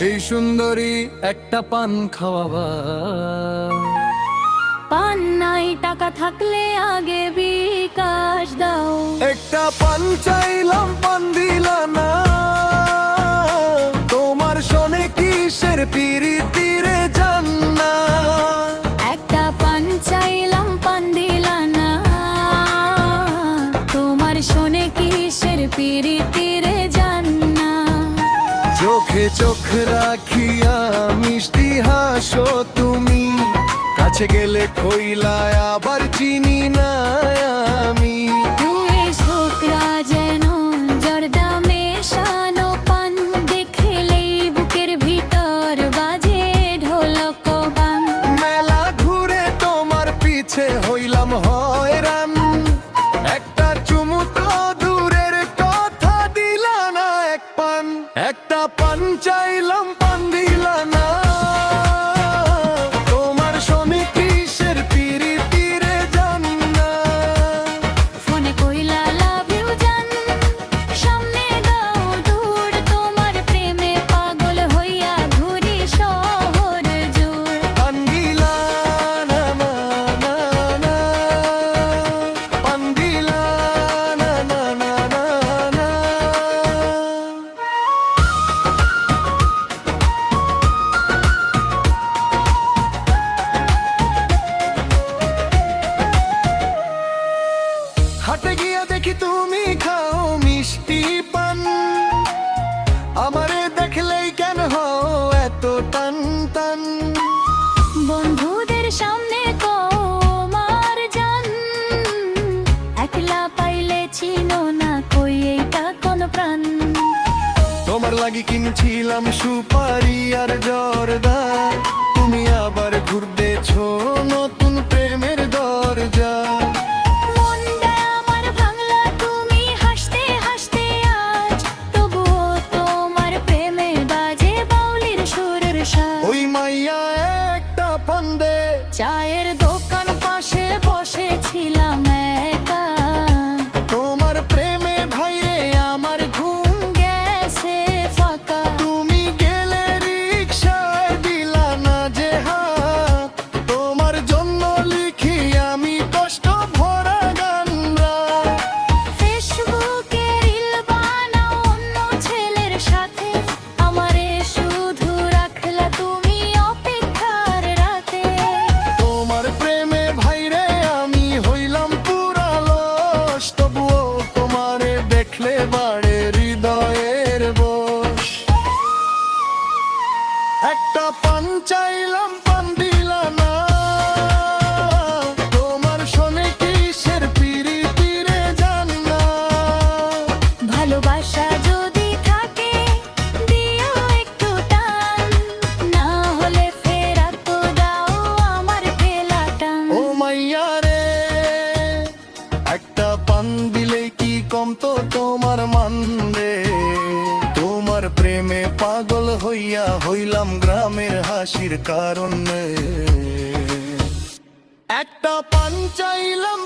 এই সুন্দরী একটা পান খাওয়াবা। পান নাই, টাকা থাকলে আগে বিকাশ দাও। একটা পান চাইলাম, পান দিলা না। তোমার শোনে কিসের পিরিতিরে জান্না। একটা পান চাইলাম, পান দিলা না। তোমার শোনে কিসের পিরিতিরে জান্না। চোখে চোখ রাখিয়া মিষ্টি হাসো তুমি, কাছে গেলে খইলায় আবার চিনি না আমি। তুমি ছোকরা যেন জর্দা মেশানো পান, দেখলেই বুকের ভিতর বাজে ঢোলক গান। মেলা ঘুরে তোমার পিছে হইলাম হয়রান। একটা চুমু তো দূরের কথা, দিলা না এক পান। একটা পান চাইলাম, পান দিলা না। তোমার শোনে কিসের পিরিতিরে জান্না। ফোনে কইলা লাভ ইউ জান, সামনে দাও দূর। তোমার প্রেমে পাগল হইয়া ঘুরি শহর জুড়। পান দিলা না না না না, পান দিলা না না না না না। হাটে গিয়া দেখি তুমি খাও মিষ্টি পান। আমারে দেখলেই কেন হও এত টান টান। বন্ধুদের সামনে কমার জান, একলা পাইলে চিনো না কই এইটা কোন প্রাণ। তোমার লাগি কিনছিলাম সুপারি আর জর্দা, তুমি আবার ঘুরতেছো নতুন প্রেমের দরজা। মনটা আমার ভাঙলা তুমি হাসতে হাসতে আজ, তবুও তোমার প্রেমে বাজে বাউলির সুরের সাজ। ওই মাইয়া একটা ফান্দে, চায়ের দোকান পাশে বসেছিলাম একা, তোমার প্রেমে ভাইরে আমার ঘুম গেছে ফাঁকা। তুমি গেলে রিকশায় দিলা না যে হাত। তোমার জন্য লিখি আমি কষ্ট ভরা গানরা। ফেসবুকে রিল বানাও অন্য ছেলের সাথে, আমারে শুধু রাখলা তুমি অপেক্ষার রাতে। তোমার প্রেমে ভাইরে আমি হইলাম পুরা লস, তবুও তোমারে দেখলে বাড়ে হৃদয়ের বশ। একটা পান চাইলাম, পান দিলা না। তোমার শোনে কিসের পিরিতিরে জান্না। ভালোবাসা যদি থাকে দিও একটু টান, না হলে ফেরাত দাও আমার ফেলা টান। ও মাইয়া রে, একটা পান দিলে কি কম তো তোমার মান রে। তোমার প্রেমে পাগল হইয়া হইলাম গ্রামের হাসির কারণে। একটা পান চাইলাম।